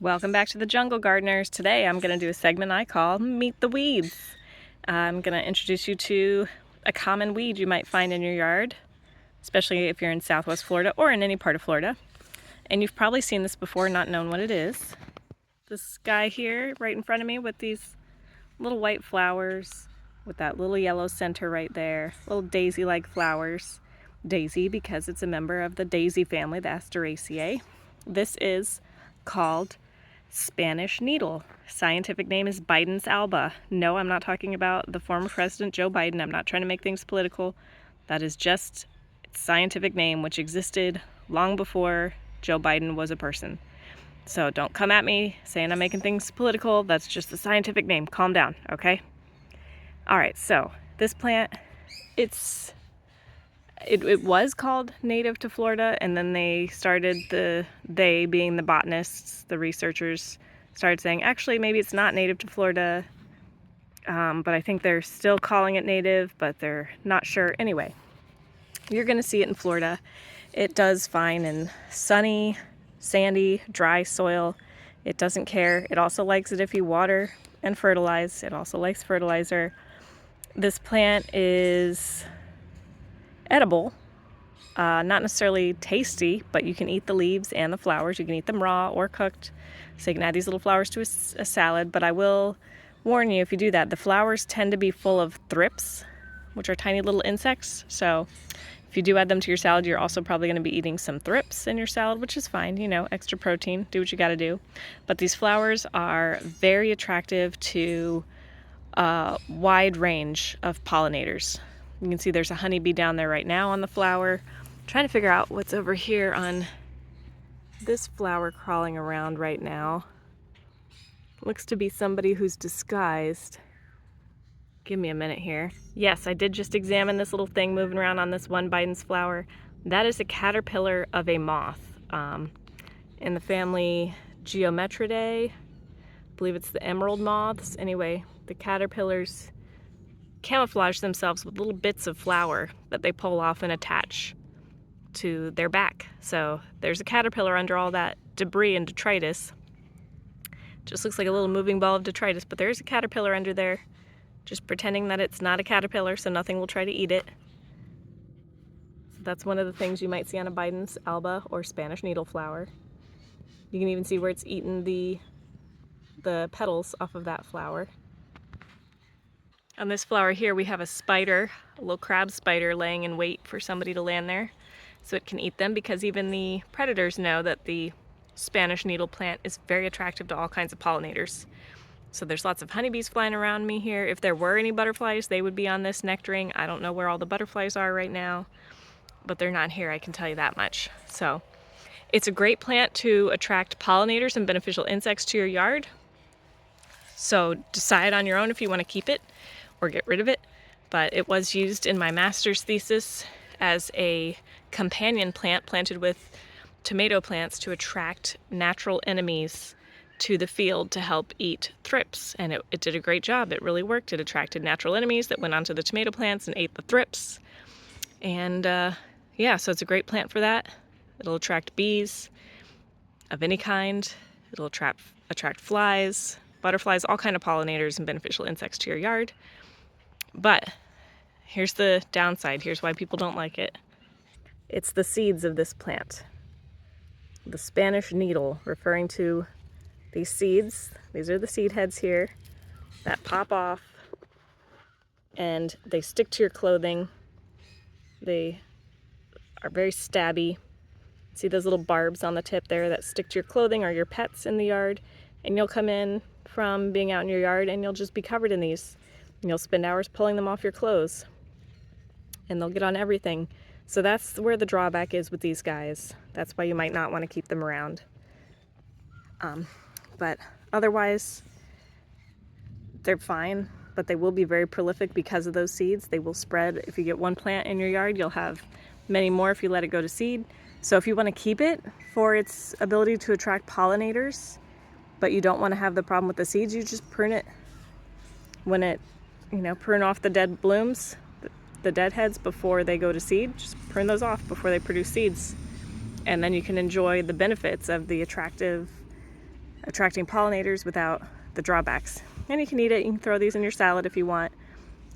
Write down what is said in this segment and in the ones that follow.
Welcome back to the Jungle Gardeners. Today I'm going to do a segment I call Meet the Weeds. I'm going to introduce you to a common weed you might find in your yard, especially if you're in Southwest Florida or in any part of Florida. And you've probably seen this before, not known what it is. This guy here right in front of me with these little white flowers with that little yellow center right there, little daisy-like flowers. Daisy because it's a member of the daisy family, the Asteraceae. This is called Spanish needle. Scientific name is Bidens alba. No, I'm not talking about the former President Joe Biden. I'm not trying to make things political. That is just its scientific name, which existed long before Joe Biden was a person. So don't come at me saying I'm making things political. That's just the scientific name. Calm down, okay? All right, so this plant, it was called native to Florida, and then they being the botanists, the researchers, started saying, actually, maybe it's not native to Florida, but I think they're still calling it native, but they're not sure. Anyway, you're going to see it in Florida. It does fine in sunny, sandy, dry soil. It doesn't care. It also likes it if you water and fertilize. It also likes fertilizer. This plant is edible, not necessarily tasty, but you can eat the leaves and the flowers. You can eat them raw or cooked, so you can add these little flowers to a salad. But I will warn you, if you do that, the flowers tend to be full of thrips, which are tiny little insects. So if you do add them to your salad, you're also probably going to be eating some thrips in your salad, which is fine, you know, extra protein, do what you got to do. But these flowers are very attractive to a wide range of pollinators. You can see there's a honeybee down there right now on the flower. I'm trying to figure out what's over here on this flower crawling around right now. Looks to be somebody who's disguised. Give me a minute here. Yes, I did just examine this little thing moving around on this one Biden's flower. That is a caterpillar of a moth in the family Geometridae. I believe it's the emerald moths. Anyway, the caterpillars camouflage themselves with little bits of flour that they pull off and attach to their back. So there's a caterpillar under all that debris and detritus. Just looks like a little moving ball of detritus, but there's a caterpillar under there, just pretending that it's not a caterpillar so nothing will try to eat it. So that's one of the things you might see on a Bidens alba or Spanish needle flower. You can even see where it's eaten the petals off of that flower. On this flower here we have a spider, a little crab spider laying in wait for somebody to land there so it can eat them, because even the predators know that the Spanish needle plant is very attractive to all kinds of pollinators. So there's lots of honeybees flying around me here. If there were any butterflies, they would be on this nectaring. I don't know where all the butterflies are right now, but they're not here, I can tell you that much. So it's a great plant to attract pollinators and beneficial insects to your yard. So decide on your own if you want to keep it or get rid of it. But it was used in my master's thesis as a companion plant planted with tomato plants to attract natural enemies to the field to help eat thrips. And it did a great job. It really worked. It attracted natural enemies that went onto the tomato plants and ate the thrips. And yeah, so it's a great plant for that. It'll attract bees of any kind. It'll attract flies, butterflies, all kind of pollinators and beneficial insects to your yard. But here's the downside. Here's why people don't like it. It's the seeds of this plant. The Spanish needle, referring to these seeds. These are the seed heads here that pop off and they stick to your clothing. They are very stabby. See those little barbs on the tip there that stick to your clothing or your pets in the yard, and you'll come in from being out in your yard and you'll just be covered in these. And you'll spend hours pulling them off your clothes and they'll get on everything. So that's where the drawback is with these guys. That's why you might not want to keep them around. But otherwise, they're fine, but they will be very prolific because of those seeds. They will spread. If you get one plant in your yard, you'll have many more if you let it go to seed. So if you want to keep it for its ability to attract pollinators, but you don't want to have the problem with the seeds, you just prune it. When it, prune off the dead blooms, the dead heads before they go to seed. Just prune those off before they produce seeds. And then you can enjoy the benefits of the attractive attracting pollinators without the drawbacks. And you can eat it. You can throw these in your salad if you want.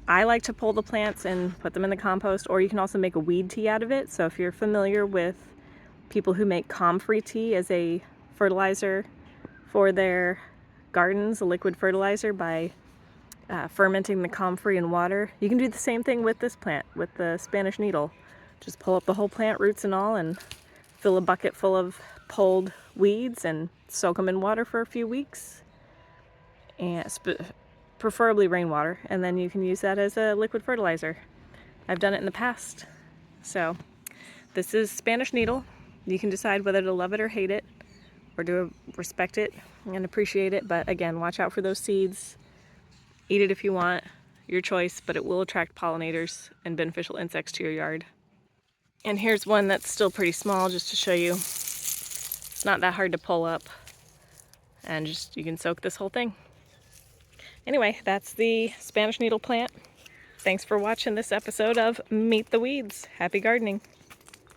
I like to pull the plants and put them in the compost, or you can also make a weed tea out of it. So if you're familiar with people who make comfrey tea as a fertilizer for their gardens, a liquid fertilizer by fermenting the comfrey in water, you can do the same thing with this plant, with the Spanish needle. Just pull up the whole plant, roots and all, and fill a bucket full of pulled weeds and soak them in water for a few weeks, and preferably rainwater, and then you can use that as a liquid fertilizer. I've done it in the past. So this is Spanish needle. You can decide whether to love it or hate it, or to respect it and appreciate it, but again, watch out for those seeds. Eat it if you want, your choice, but it will attract pollinators and beneficial insects to your yard. And here's one that's still pretty small, just to show you. It's not that hard to pull up, and just you can soak this whole thing. Anyway, that's the Spanish needle plant. Thanks for watching this episode of Meet the Weeds. Happy gardening.